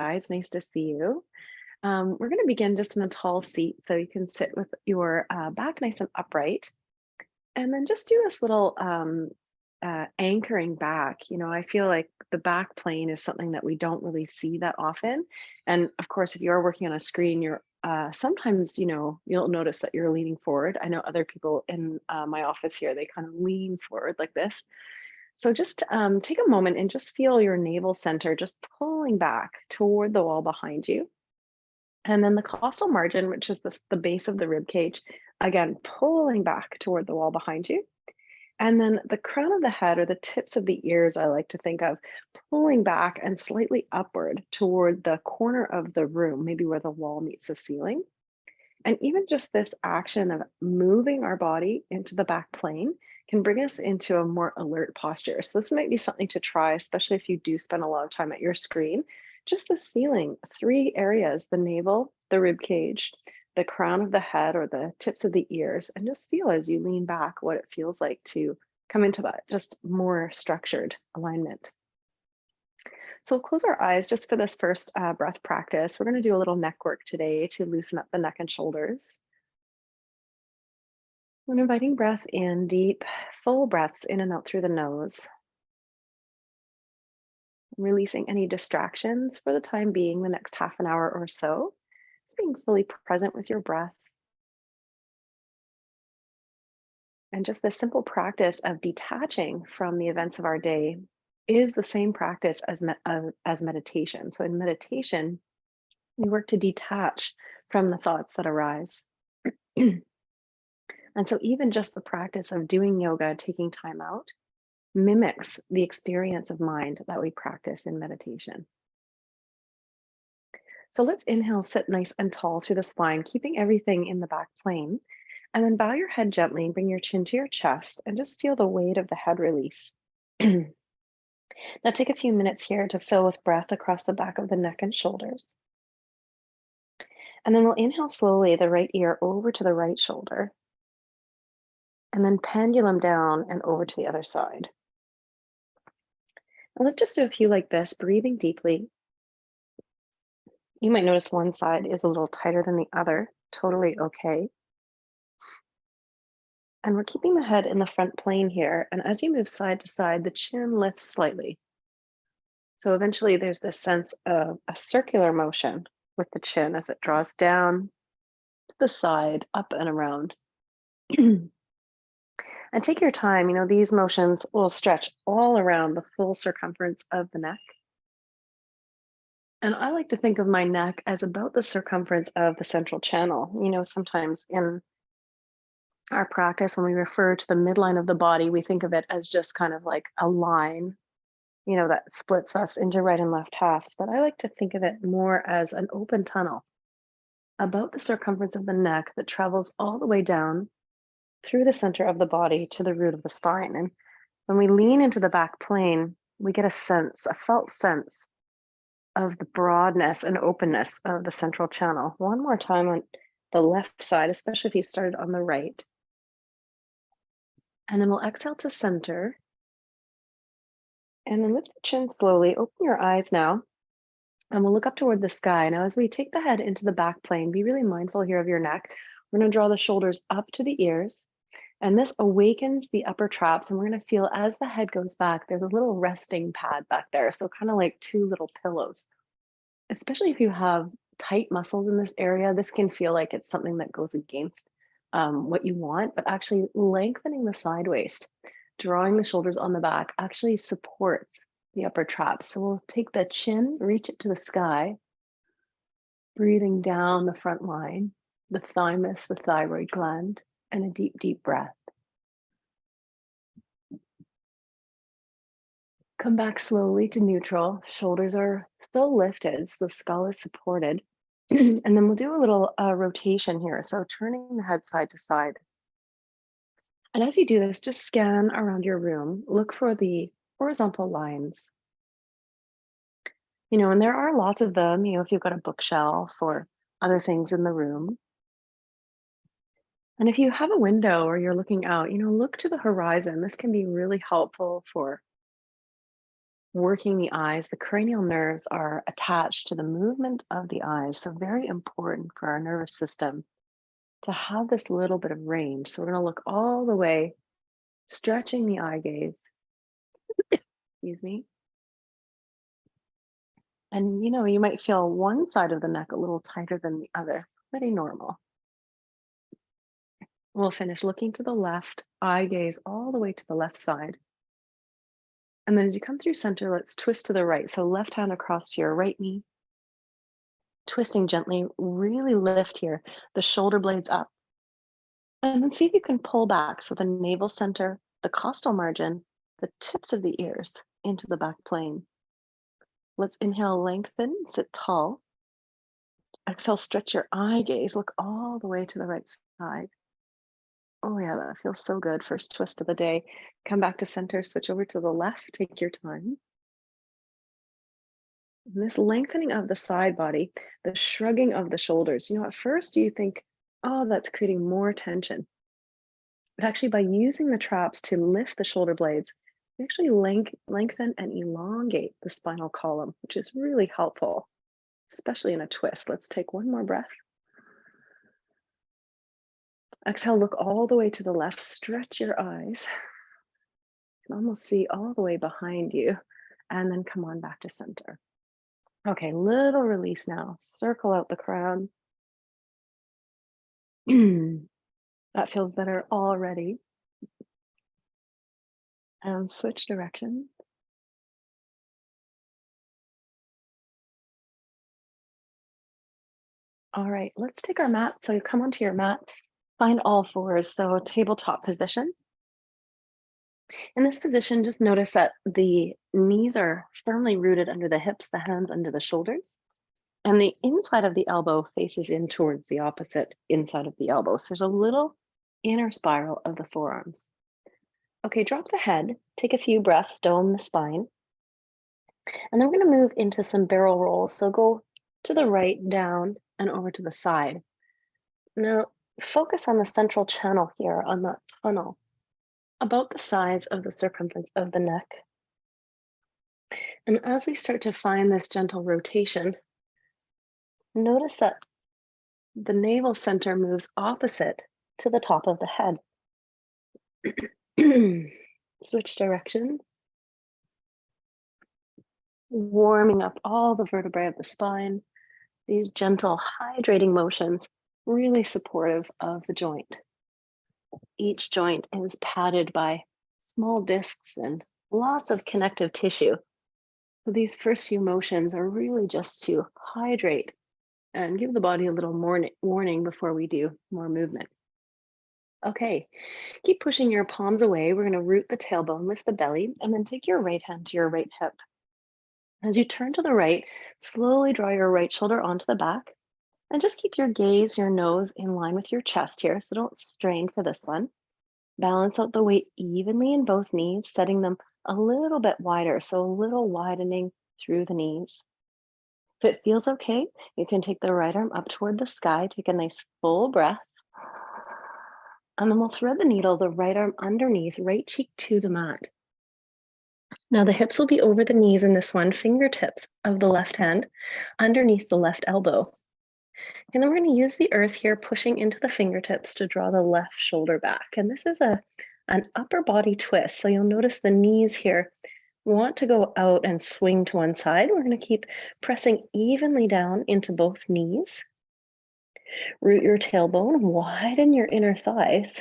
guys. Nice to see you. We're going to begin just in a tall seat so you can sit with your back nice and upright. And then just do this little anchoring back. I feel like the back plane is something that we don't really see that often. And of course, if you're working on a screen, you're sometimes, you'll notice that you're leaning forward. I know other people in my office here, they kind of lean forward like this. So just take a moment and just feel your navel center just pulling back toward the wall behind you. And then the costal margin, which is the base of the rib cage, again, pulling back toward the wall behind you. And then the crown of the head or the tips of the ears, I like to think of pulling back and slightly upward toward the corner of the room, maybe where the wall meets the ceiling. And even just this action of moving our body into the back plane can bring us into a more alert posture. So this might be something to try, especially if you do spend a lot of time at your screen. Just this feeling, three areas: the navel, the rib cage, the crown of the head or the tips of the ears, and just feel as you lean back what it feels like to come into that just more structured alignment. So we'll close our eyes just for this first breath practice. We're going to do a little neck work today to loosen up the neck and shoulders. When inviting breath in, deep, full breaths in and out through the nose. Releasing any distractions for the time being, the next half an hour or so. Just being fully present with your breath. And just this simple practice of detaching from the events of our day is the same practice as meditation. So in meditation, we work to detach from the thoughts that arise. And so even just the practice of doing yoga, taking time out, mimics the experience of mind that we practice in meditation. So let's inhale, sit nice and tall through the spine, keeping everything in the back plane. And then bow your head gently, bring your chin to your chest, and just feel the weight of the head release. Now take a few minutes here to fill with breath across the back of the neck and shoulders. And then we'll inhale slowly, the right ear over to the right shoulder, and then pendulum down and over to the other side. And let's just do a few like this, breathing deeply. You might notice one side is a little tighter than the other, totally okay. And we're keeping the head in the front plane here. And as you move side to side, the chin lifts slightly. So eventually there's this sense of a circular motion with the chin as it draws down to the side, up and around. And take your time, these motions will stretch all around the full circumference of the neck. And I like to think of my neck as about the circumference of the central channel. Sometimes in our practice, when we refer to the midline of the body, we think of it as just kind of like a line, that splits us into right and left halves. But I like to think of it more as an open tunnel about the circumference of the neck that travels all the way down through the center of the body to the root of the spine. And when we lean into the back plane, we get a felt sense of the broadness and openness of the central channel. One more time on the left side, especially if you started on the right. And then we'll exhale to center. And then lift the chin slowly, open your eyes now, and we'll look up toward the sky. Now, as we take the head into the back plane, be really mindful here of your neck. We're going to draw the shoulders up to the ears, and this awakens the upper traps. And we're going to feel as the head goes back, there's a little resting pad back there. So kind of like two little pillows. Especially if you have tight muscles in this area, this can feel like it's something that goes against what you want, but actually lengthening the side waist, drawing the shoulders on the back actually supports the upper traps. So we'll take the chin, reach it to the sky, breathing down the front line, the thymus, the thyroid gland, and a deep, deep breath. Come back slowly to neutral. Shoulders are still lifted, so the skull is supported. And then we'll do a little rotation here. So turning the head side to side. And as you do this, just scan around your room. Look for the horizontal lines. And there are lots of them, if you've got a bookshelf or other things in the room. And if you have a window or you're looking out, look to the horizon. This can be really helpful for working the eyes. The cranial nerves are attached to the movement of the eyes. So very important for our nervous system to have this little bit of range. So we're going to look all the way, stretching the eye gaze. Excuse me. And you might feel one side of the neck a little tighter than the other. Pretty normal. We'll finish looking to the left, eye gaze all the way to the left side. And then as you come through center, let's twist to the right. So left hand across to your right knee, twisting gently, really lift here, the shoulder blades up. And then see if you can pull back. So the navel center, the costal margin, the tips of the ears into the back plane. Let's inhale, lengthen, sit tall. Exhale, stretch your eye gaze, look all the way to the right side. Oh yeah, that feels so good. First twist of the day. Come back to center, switch over to the left, take your time. And this lengthening of the side body, the shrugging of the shoulders. At first you think, oh, that's creating more tension. But actually by using the traps to lift the shoulder blades, we actually lengthen and elongate the spinal column, which is really helpful, especially in a twist. Let's take one more breath. Exhale, look all the way to the left, stretch your eyes. You can almost see all the way behind you, and then come on back to center. Okay, little release now. Circle out the crown. That feels better already. And switch direction. All right, let's take our mat. So you come onto your mat, find all fours, so tabletop position. In this position, just notice that the knees are firmly rooted under the hips, the hands under the shoulders, and the inside of the elbow faces in towards the opposite inside of the elbow. So there's a little inner spiral of the forearms. Okay, drop the head, take a few breaths, dome the spine, and then we're going to move into some barrel rolls. So go to the right, down, and over to the side. Now, focus on the central channel here, on that tunnel, about the size of the circumference of the neck. And as we start to find this gentle rotation, notice that the navel center moves opposite to the top of the head. Switch direction. Warming up all the vertebrae of the spine. These gentle hydrating motions, really supportive of the joint. Each joint is padded by small discs and lots of connective tissue. So these first few motions are really just to hydrate and give the body a little more warning before we do more movement. Okay, keep pushing your palms away. We're going to root the tailbone, lift the belly, and then take your right hand to your right hip. As you turn to the right, slowly draw your right shoulder onto the back, and just keep your gaze, your nose in line with your chest here, so don't strain for this one. Balance out the weight evenly in both knees, setting them a little bit wider, so a little widening through the knees. If it feels okay, you can take the right arm up toward the sky, take a nice full breath, and then we'll thread the needle, the right arm underneath, right cheek to the mat. Now the hips will be over the knees in this one, fingertips of the left hand underneath the left elbow. And then we're going to use the earth here, pushing into the fingertips to draw the left shoulder back. And this is an upper body twist. So you'll notice the knees here want to go out and swing to one side. We're going to keep pressing evenly down into both knees. Root your tailbone, widen your inner thighs,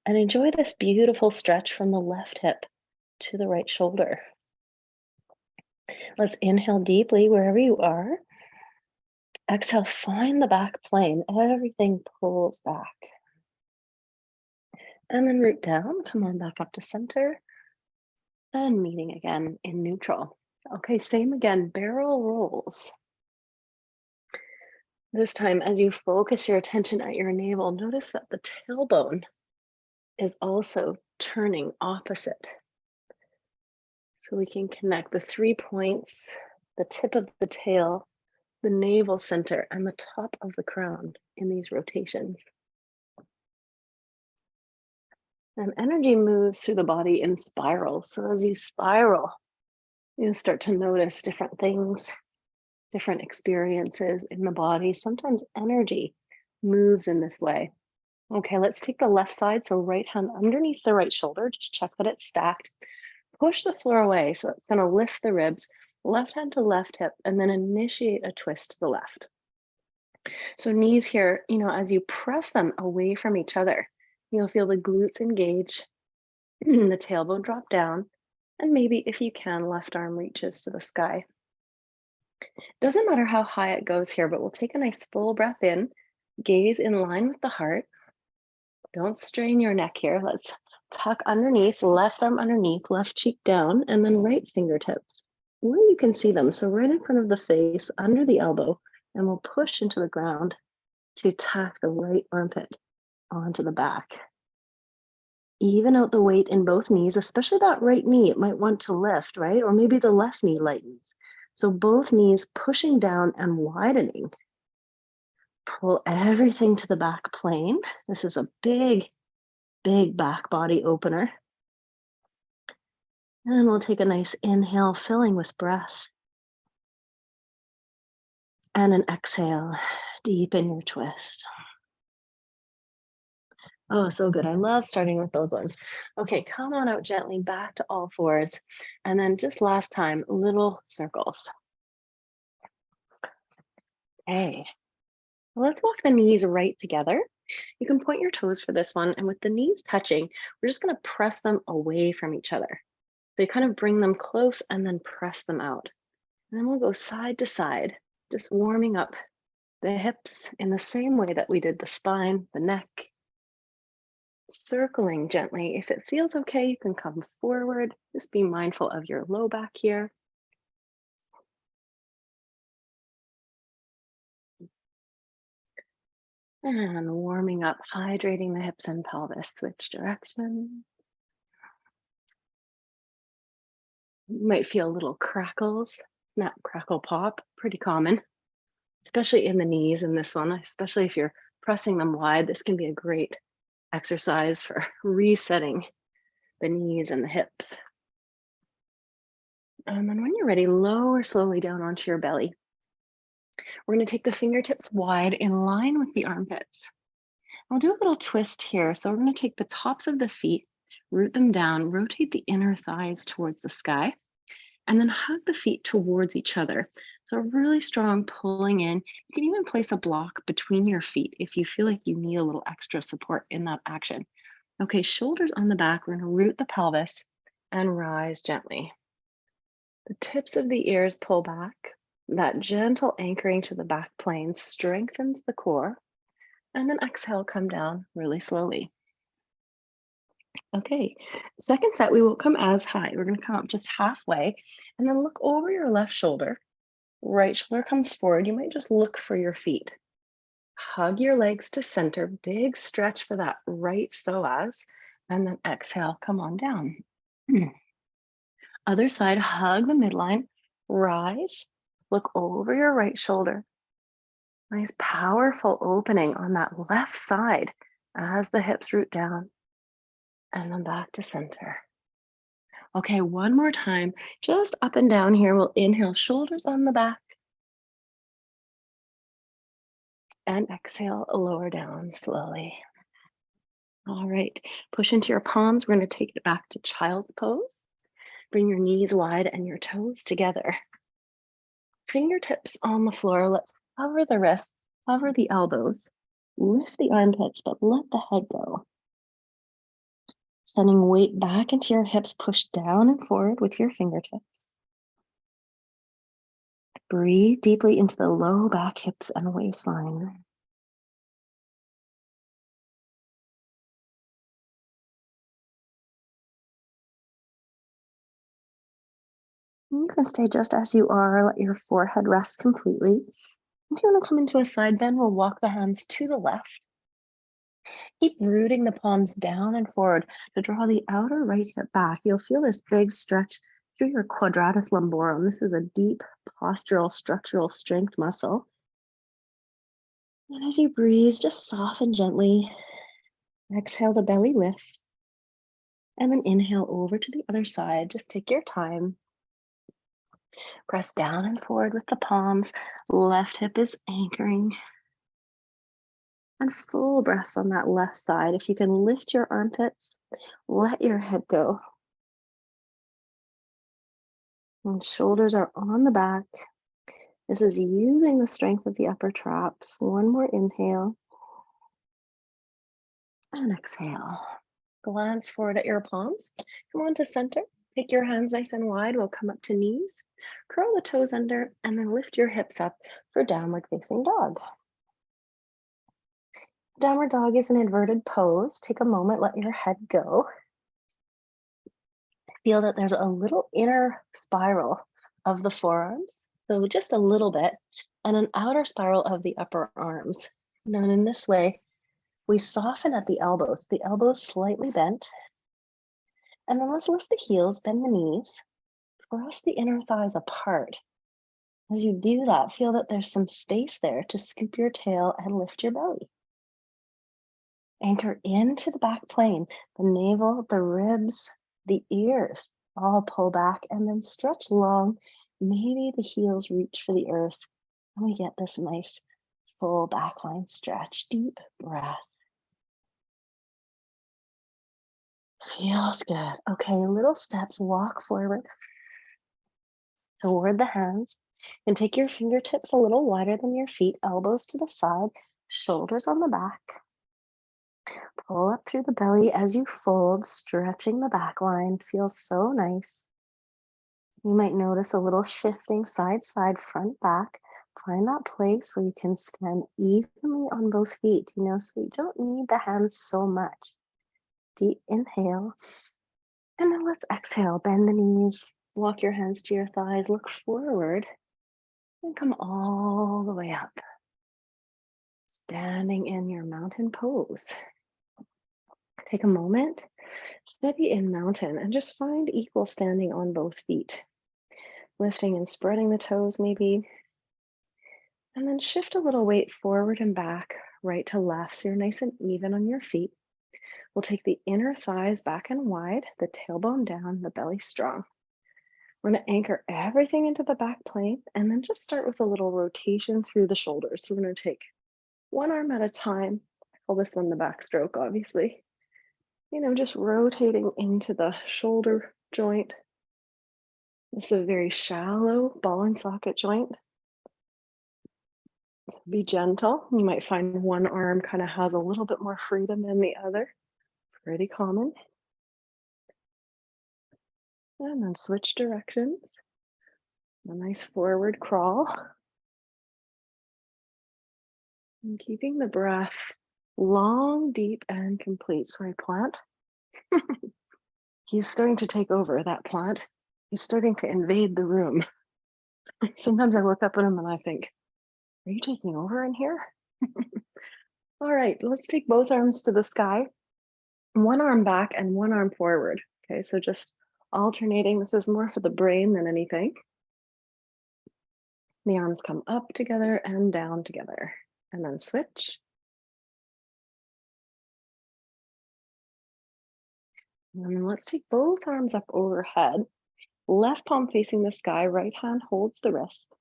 and enjoy this beautiful stretch from the left hip to the right shoulder. Let's inhale deeply wherever you are. Exhale, find the back plane. Everything pulls back. And then root down, come on back up to center. And meeting again in neutral. Okay, same again, barrel rolls. This time, as you focus your attention at your navel, notice that the tailbone is also turning opposite. So we can connect the 3 points, the tip of the tail, the navel center, and the top of the crown in these rotations. And energy moves through the body in spirals. So as you spiral, You start to notice different things, different experiences in the body. Sometimes energy moves in this way. Okay, let's take the left side. So right hand underneath the right shoulder, just check that it's stacked. Push the floor away. So it's going to lift the ribs, left hand to left hip, and then initiate a twist to the left. So knees here, as you press them away from each other, you'll feel the glutes engage, the tailbone drop down, and maybe if you can, left arm reaches to the sky. Doesn't matter how high it goes here, but we'll take a nice full breath in, gaze in line with the heart. Don't strain your neck here. Let's tuck underneath, left arm underneath, left cheek down, and then right fingertips where you can see them. So right in front of the face, under the elbow, and we'll push into the ground to tuck the right armpit onto the back. Even out the weight in both knees, especially that right knee, it might want to lift, right? Or maybe the left knee lightens. So both knees pushing down and widening. Pull everything to the back plane. This is a big, big back body opener. And we'll take a nice inhale, filling with breath. And an exhale, deepen your twist. Oh, so good. I love starting with those ones. Okay, come on out gently back to all fours. And then just last time, little circles. Okay, let's walk the knees right together. You can point your toes for this one. And with the knees touching, we're just going to press them away from each other. So you kind of bring them close and then press them out. And then we'll go side to side, just warming up the hips in the same way that we did the spine, the neck. Circling gently. If it feels okay, you can come forward. Just be mindful of your low back here. And warming up, hydrating the hips and pelvis. Switch direction. You might feel little crackles, snap, crackle, pop, pretty common, especially in the knees in this one, especially if you're pressing them wide. This can be a great exercise for resetting the knees and the hips. And then when you're ready, lower slowly down onto your belly. We're going to take the fingertips wide in line with the armpits. I'll do a little twist here. So we're going to take the tops of the feet, root them down, rotate the inner thighs towards the sky, and then hug the feet towards each other. So a really strong pulling in. You can even place a block between your feet if you feel like you need a little extra support in that action. Okay, shoulders on the back. We're going to root the pelvis and rise gently. The tips of the ears pull back. That gentle anchoring to the back plane strengthens the core. And then exhale, come down really slowly. Okay, second set, we won't come as high. We're going to come up just halfway and then look over your left shoulder. Right shoulder comes forward. You might just look for your feet. Hug your legs to center. Big stretch for that right psoas. And then exhale, come on down. Other side, hug the midline. Rise. Look over your right shoulder. Nice powerful opening on that left side as the hips root down. And then back to center. Okay, one more time, just up and down here. We'll inhale, shoulders on the back. And exhale, lower down slowly. All right, push into your palms. We're going to take it back to child's pose. Bring your knees wide and your toes together. Fingertips on the floor. Let's cover the wrists, cover the elbows. Lift the armpits, but let the head go. Sending weight back into your hips, push down and forward with your fingertips. Breathe deeply into the low back, hips, and waistline. You can stay just as you are. Let your forehead rest completely. If you want to come into a side bend, we'll walk the hands to the left. Keep rooting the palms down and forward to draw the outer right hip back. You'll feel this big stretch through your quadratus lumborum. This is a deep postural structural strength muscle. And as you breathe, just soften gently. Exhale, the belly lifts. And then inhale over to the other side. Just take your time. Press down and forward with the palms. Left hip is anchoring. And full breaths on that left side. If you can lift your armpits, let your head go. And shoulders are on the back. This is using the strength of the upper traps. One more inhale. And exhale. Glance forward at your palms. Come on to center. Take your hands nice and wide. We'll come up to knees. Curl the toes under and then lift your hips up for downward facing dog. Downward dog is an inverted pose. Take a moment, let your head go. Feel that there's a little inner spiral of the forearms, so just a little bit, and an outer spiral of the upper arms. Now, in this way, we soften at the elbows slightly bent. And then let's lift the heels, bend the knees, press the inner thighs apart. As you do that, feel that there's some space there to scoop your tail and lift your belly. Anchor into the back plane, the navel, the ribs, the ears, all pull back and then stretch long. Maybe the heels reach for the earth and we get this nice full back line stretch. Deep breath. Feels good. Okay, little steps, walk forward toward the hands and take your fingertips a little wider than your feet, elbows to the side, shoulders on the back. Pull up through the belly as you fold, stretching the back line. Feels so nice. You might notice a little shifting side, front, back. Find that place where you can stand evenly on both feet, so you don't need the hands so much. Deep inhale. And then let's exhale. Bend the knees, walk your hands to your thighs, look forward, and come all the way up. Standing in your mountain pose. Take a moment, steady in mountain, and just find equal standing on both feet. Lifting and spreading the toes maybe. And then shift a little weight forward and back, right to left, so you're nice and even on your feet. We'll take the inner thighs back and wide, the tailbone down, the belly strong. We're going to anchor everything into the back plane and then just start with a little rotation through the shoulders. So we're going to take one arm at a time. I call this one the backstroke, obviously. Just rotating into the shoulder joint. This is a very shallow ball and socket joint. So be gentle. You might find one arm kind of has a little bit more freedom than the other. Pretty common. And then switch directions. A nice forward crawl. And keeping the breath long, deep, and complete. Sorry, plant. He's starting to take over, that plant. He's starting to invade the room. Sometimes I look up at him and I think, are you taking over in here? All right, let's take both arms to the sky. One arm back and one arm forward. Okay, so just alternating. This is more for the brain than anything. The arms come up together and down together. And then switch. And then let's take both arms up overhead. Left palm facing the sky, right hand holds the wrist.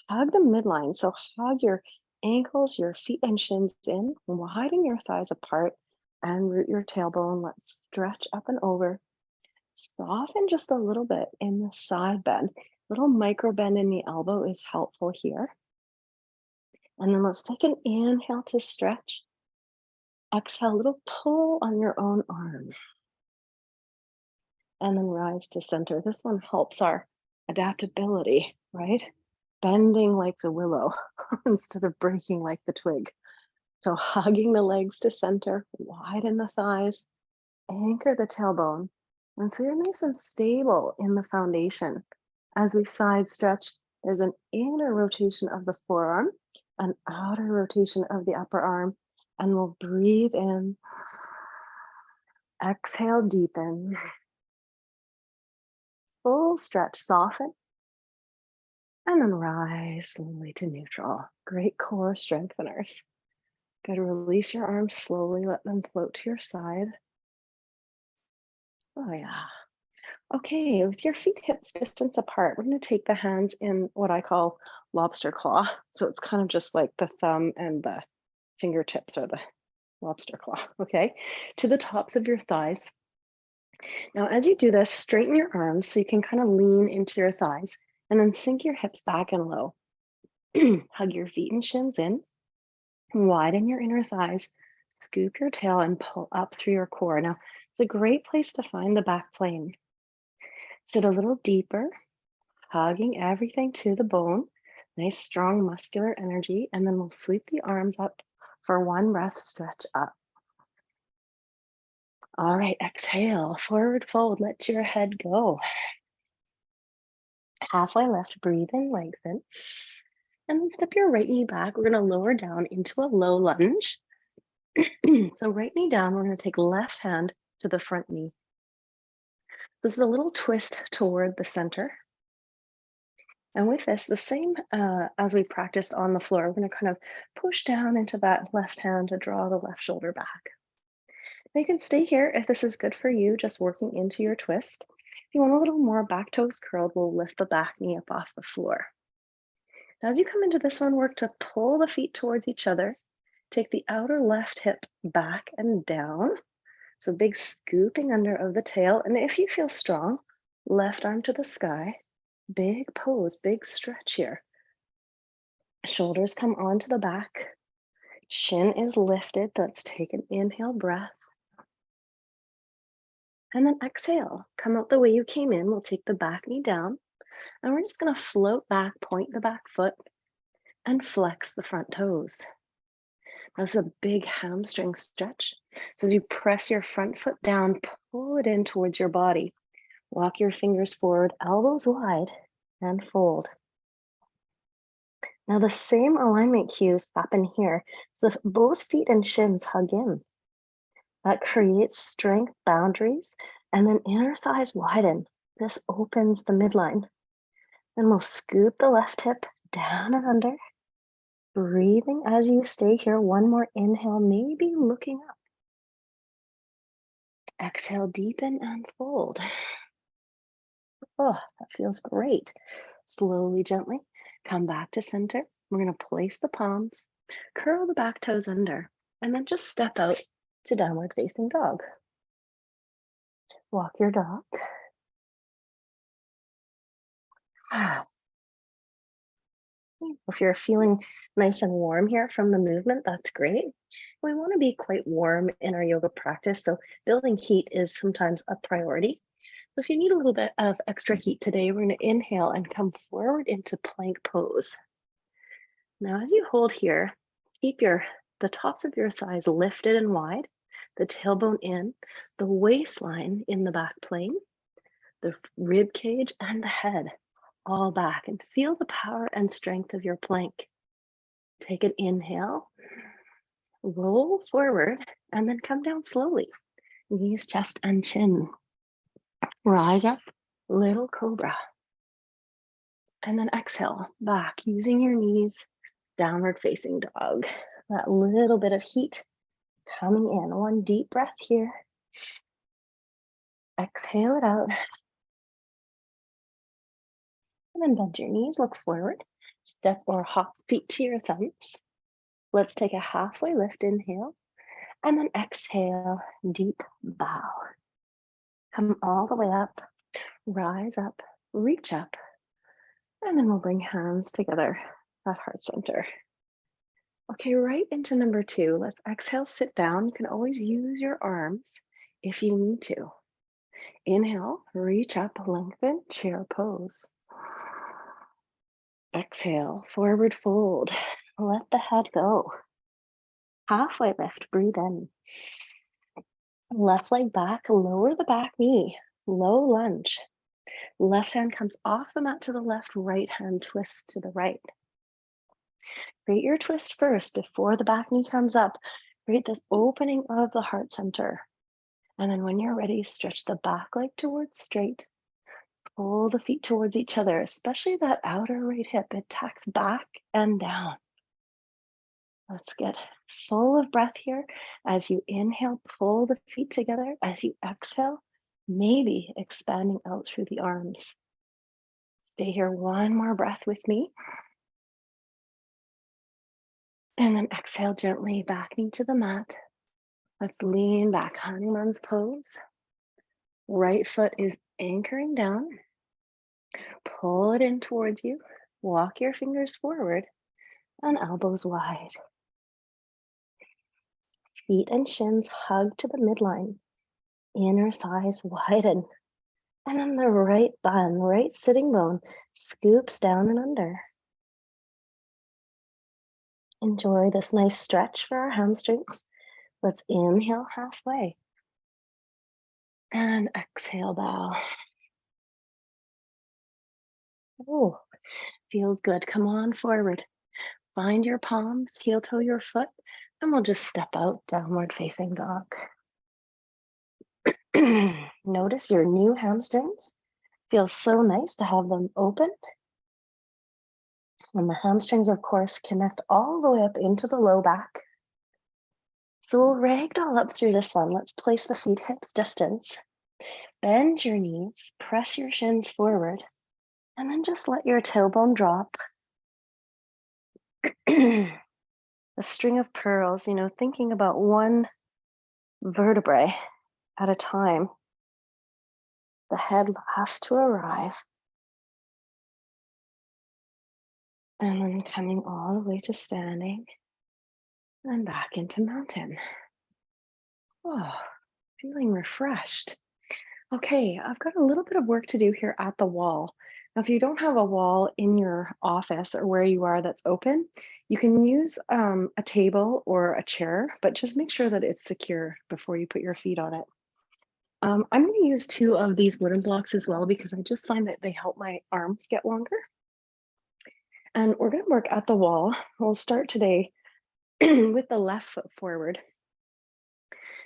Hug the midline, so hug your ankles, your feet and shins in, widen your thighs apart and root your tailbone. Let's stretch up and over. Soften just a little bit in the side bend. Little micro bend in the elbow is helpful here. And then let's take an inhale to stretch. Exhale, a little pull on your own arm. And then rise to center. This one helps our adaptability, right? Bending like the willow instead of breaking like the twig. So hugging the legs to center, widen the thighs, anchor the tailbone. And so you're nice and stable in the foundation. As we side stretch, there's an inner rotation of the forearm, an outer rotation of the upper arm, and we'll breathe in, exhale, deepen. Full stretch, soften, and then rise slowly to neutral. Great core strengtheners. Good, release your arms slowly, let them float to your side. Oh yeah. Okay, with your feet hips distance apart, we're going to take the hands in what I call lobster claw. So it's kind of just like the thumb and the fingertips are the lobster claw, okay? To the tops of your thighs. Now, as you do this, straighten your arms so you can kind of lean into your thighs and then sink your hips back and low. Hug your feet and shins in, widen your inner thighs, scoop your tail and pull up through your core. Now, it's a great place to find the back plane. Sit a little deeper, hugging everything to the bone. Nice, strong, muscular energy. And then we'll sweep the arms up for one breath, stretch up. All right, exhale, forward fold, let your head go. Halfway lift, breathe in, lengthen. And then step your right knee back. We're going to lower down into a low lunge. So right knee down, we're going to take left hand to the front knee. This is a little twist toward the center. And with this, the same as we practiced on the floor, we're going to kind of push down into that left hand to draw the left shoulder back. Now you can stay here if this is good for you, just working into your twist. If you want a little more back toes curled, we'll lift the back knee up off the floor. Now, as you come into this one, work to pull the feet towards each other. Take the outer left hip back and down. So big scooping under of the tail. And if you feel strong, left arm to the sky. Big pose, big stretch here. Shoulders come onto the back. Shin is lifted. Let's take an inhale breath. And then exhale. Come out the way you came in. We'll take the back knee down. And we're just going to float back, point the back foot, and flex the front toes. That's a big hamstring stretch. So as you press your front foot down, pull it in towards your body. Walk your fingers forward, elbows wide, and fold. Now the same alignment cues happen here. So both feet and shins hug in. That creates strength boundaries, and then inner thighs widen. This opens the midline. Then we'll scoop the left hip down and under. Breathing as you stay here. One more inhale, maybe looking up. Exhale, deepen and fold. Oh, that feels great. Slowly, gently, come back to center. We're going to place the palms, curl the back toes under, and then just step out to downward facing dog. Walk your dog. If you're feeling nice and warm here from the movement, that's great. We want to be quite warm in our yoga practice, so building heat is sometimes a priority. So if you need a little bit of extra heat today, we're going to inhale and come forward into plank pose. Now, as you hold here, keep the tops of your thighs lifted and wide, the tailbone in, the waistline in the back plane, the rib cage and the head all back, and feel the power and strength of your plank. Take an inhale, roll forward, and then come down slowly. Knees, chest, and chin. Rise up, little cobra. And then exhale, back, using your knees, downward facing dog. That little bit of heat coming in. One deep breath here. Exhale it out. And then bend your knees, look forward. Step or hop feet to your thumbs. Let's take a halfway lift, inhale. And then exhale, deep bow. Come all the way up, rise up, reach up. And then we'll bring hands together at heart center. Okay, right into number 2. Let's exhale, sit down. You can always use your arms if you need to. Inhale, reach up, lengthen, chair pose. Exhale, forward fold. Let the head go. Halfway lift, breathe in. Left leg back, lower the back knee, low lunge. Left hand comes off the mat to the left, right hand twists to the right. Create your twist first before the back knee comes up. Create this opening of the heart center. And then when you're ready, stretch the back leg towards straight. Pull the feet towards each other, especially that outer right hip. It tacks back and down. Let's get full of breath here. As you inhale, pull the feet together. As you exhale, maybe expanding out through the arms. Stay here one more breath with me. And then exhale gently back into the mat. Let's lean back, Hanuman's pose. Right foot is anchoring down. Pull it in towards you. Walk your fingers forward and elbows wide. Feet and shins hug to the midline. Inner thighs widen. And then the right bun, right sitting bone, scoops down and under. Enjoy this nice stretch for our hamstrings. Let's inhale halfway. And exhale, bow. Oh, feels good. Come on forward. Find your palms, heel toe your foot, and we'll just step out, downward facing dog. Notice your new hamstrings. Feels so nice to have them open. And the hamstrings, of course, connect all the way up into the low back. So we'll ragdoll up through this one. Let's place the feet hips distance. Bend your knees, press your shins forward, and then just let your tailbone drop. A string of pearls, thinking about one vertebrae at a time. The head has to arrive. And then coming all the way to standing and back into mountain. Oh, feeling refreshed. Okay, I've got a little bit of work to do here at the wall. Now, if you don't have a wall in your office or where you are that's open, you can use a table or a chair, but just make sure that it's secure before you put your feet on it. I'm going to use 2 of these wooden blocks as well because I just find that they help my arms get longer. And we're going to work at the wall. We'll start today with the left foot forward.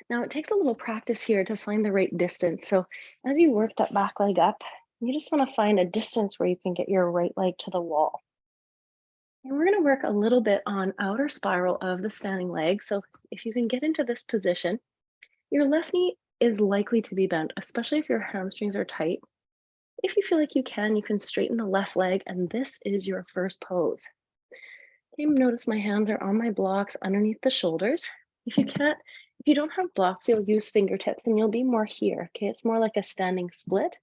Now it takes a little practice here to find the right distance. So as you work that back leg up, you just want to find a distance where you can get your right leg to the wall. And we're going to work a little bit on outer spiral of the standing leg. So if you can get into this position, your left knee is likely to be bent, especially if your hamstrings are tight. If you feel like you can straighten the left leg, and this is your first pose. Okay, notice my hands are on my blocks underneath the shoulders. If you don't have blocks, you'll use fingertips and you'll be more here. Okay, it's more like a standing split.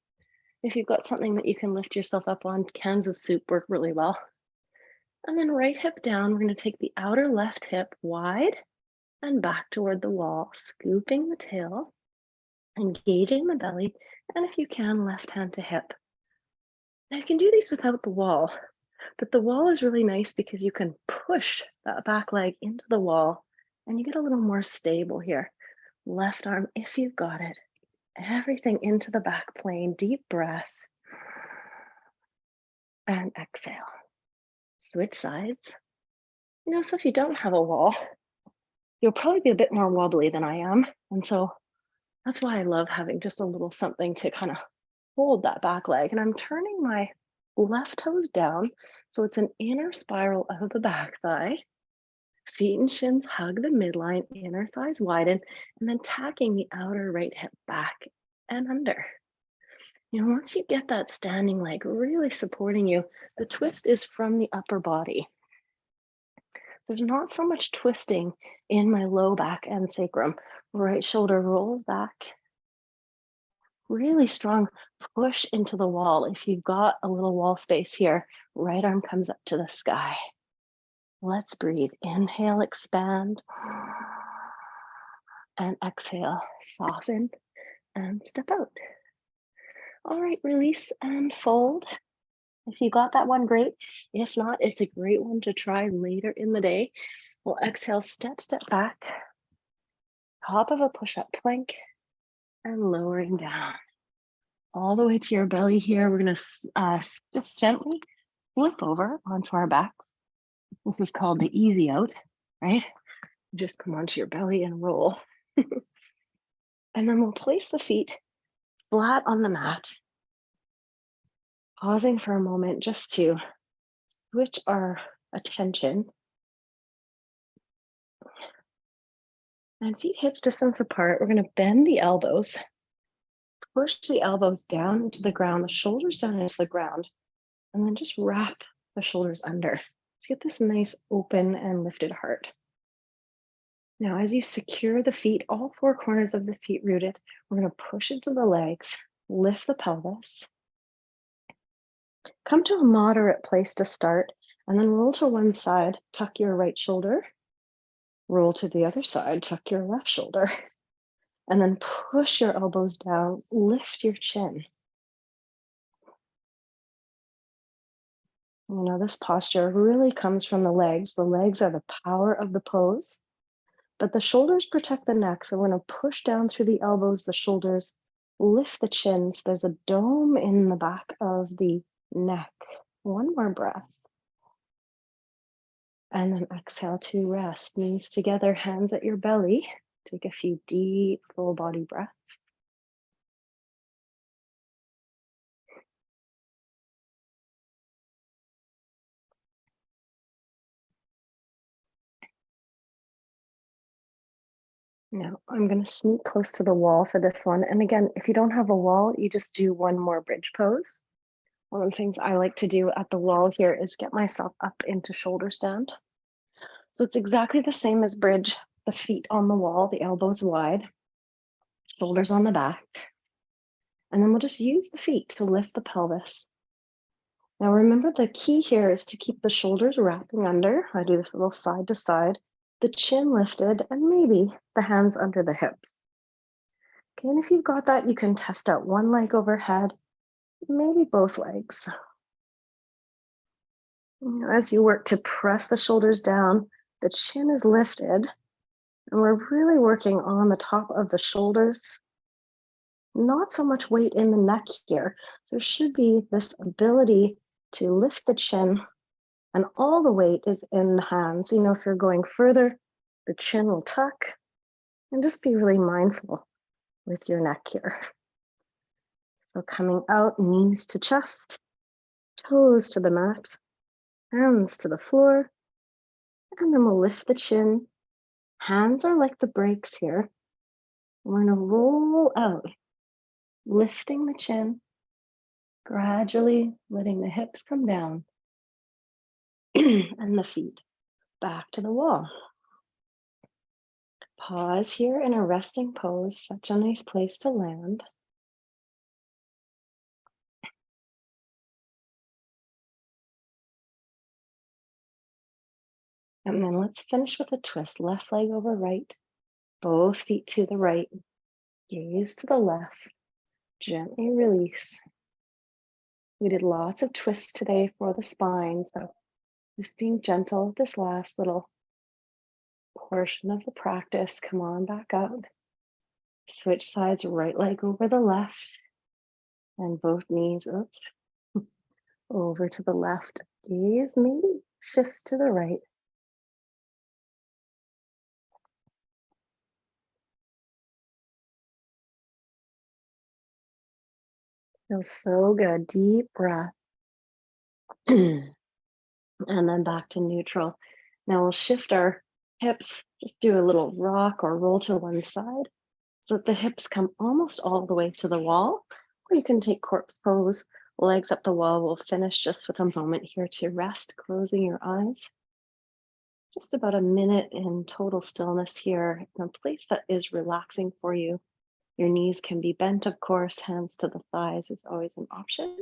If you've got something that you can lift yourself up on, cans of soup work really well. And then right hip down, we're going to take the outer left hip wide and back toward the wall, scooping the tail, engaging the belly, and if you can, left hand to hip. Now you can do these without the wall, but the wall is really nice because you can push that back leg into the wall and you get a little more stable here. Left arm, if you've got it, everything into the back plane, deep breath, and exhale. Switch sides. So if you don't have a wall, you'll probably be a bit more wobbly than I am. And so that's why I love having just a little something to kind of hold that back leg. And I'm turning my left toes down. So it's an inner spiral of the back thigh. Feet and shins hug the midline, inner thighs widen, and then tacking the outer right hip back and under. Once you get that standing leg really supporting you, the twist is from the upper body. There's not so much twisting in my low back and sacrum. Right shoulder rolls back. Really strong push into the wall. If you've got a little wall space here, right arm comes up to the sky. Let's breathe. Inhale, expand. And exhale, soften and step out. All right, release and fold. If you got that one, great. If not, it's a great one to try later in the day. We'll exhale, step back, top of a push-up plank, and lowering down. All the way to your belly here. We're going to just gently flip over onto our backs. This is called the easy out, right? Just come onto your belly and roll. And then we'll place the feet flat on the mat, pausing for a moment just to switch our attention. And feet hips distance apart. We're going to bend the elbows. Push the elbows down into the ground, the shoulders down into the ground, and then just wrap the shoulders under to get this nice open and lifted heart. Now, as you secure the feet, all four corners of the feet rooted, we're going to push into the legs, lift the pelvis, come to a moderate place to start, and then roll to one side, tuck your right shoulder, roll to the other side, tuck your left shoulder, and then push your elbows down, lift your chin. You know, this posture really comes from the legs. The legs are the power of the pose, but the shoulders protect the neck. So we're going to push down through the elbows, the shoulders, lift the chin. So there's a dome in the back of the neck. One more breath. And then exhale to rest. Knees together, hands at your belly. Take a few deep, full body breaths. Now I'm going to sneak close to the wall for this one. And again, if you don't have a wall, you just do one more bridge pose. One of the things I like to do at the wall here is get myself up into shoulder stand. So it's exactly the same as bridge, the feet on the wall, the elbows wide, shoulders on the back. And then we'll just use the feet to lift the pelvis. Now remember, the key here is to keep the shoulders wrapping under. I do this little side to side, the chin lifted, and maybe the hands under the hips. Okay, and if you've got that, you can test out one leg overhead, maybe both legs. As you work to press the shoulders down, the chin is lifted, and we're really working on the top of the shoulders. Not so much weight in the neck here. So there should be this ability to lift the chin, and all the weight is in the hands. You know, if you're going further, the chin will tuck, and just be really mindful with your neck here. So coming out, knees to chest, toes to the mat, hands to the floor, and then we'll lift the chin. Hands are like the brakes here. We're going to roll out, lifting the chin, gradually letting the hips come down and the feet back to the wall. Pause here in a resting pose, such a nice place to land. And then let's finish with a twist. Left leg over right, both feet to the right, gaze to the left, gently release. We did lots of twists today for the spine, so just being gentle with this last little portion of the practice. Come on back up. Switch sides, right leg over the left, and both knees, over to the left. Gaze maybe shifts to the right. Feels so good. Deep breath. And then back to neutral. Now we'll shift our hips, just do a little rock or roll to one side so that the hips come almost all the way to the wall. Or you can take corpse pose, legs up the wall. We'll finish just with a moment here to rest, closing your eyes. Just about a minute in total stillness here in a place that is relaxing for you. Your knees can be bent, of course. Hands to the thighs is always an option.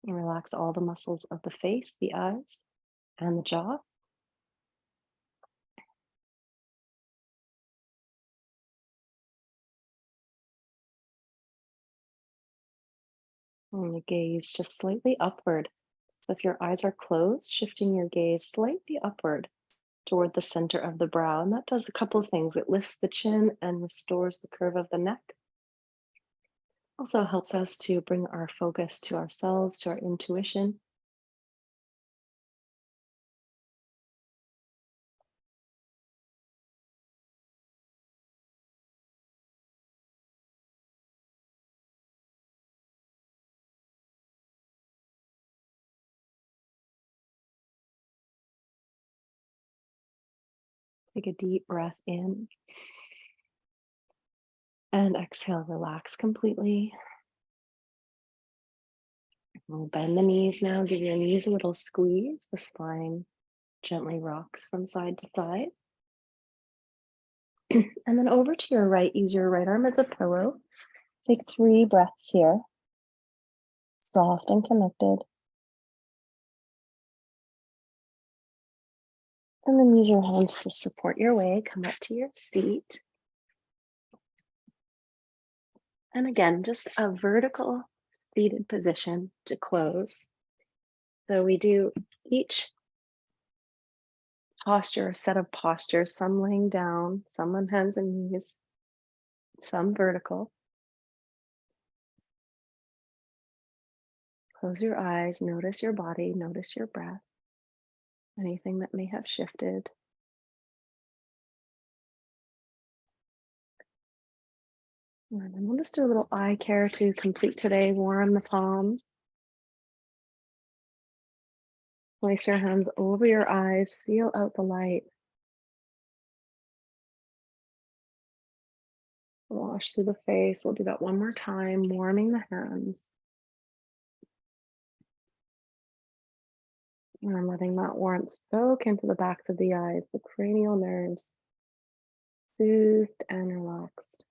And relax all the muscles of the face, the eyes, and the jaw. And the gaze just slightly upward. So if your eyes are closed, shifting your gaze slightly upward toward the center of the brow. And that does a couple of things. It lifts the chin and restores the curve of the neck. Also helps us to bring our focus to ourselves, to our intuition. Take a deep breath in and exhale, relax completely. We'll bend the knees now, give your knees a little squeeze. The spine gently rocks from side to side. And then over to your right, use your right arm as a pillow. Take 3 breaths here, soft and connected. And then use your hands to support your way. Come up to your seat. And again, just a vertical seated position to close. So we do each posture, a set of postures, some laying down, some on hands and knees, some vertical. Close your eyes, notice your body, notice your breath, anything that may have shifted. And then we'll just do a little eye care to complete today. Warm the palms. Place your hands over your eyes, seal out the light. Wash through the face. We'll do that one more time, warming the hands. And I'm letting that warmth soak into the backs of the eyes, the cranial nerves, soothed and relaxed.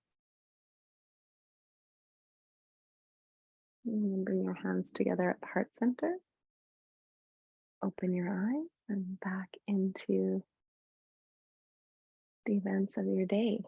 And then bring your hands together at the heart center. Open your eyes and back into the events of your day.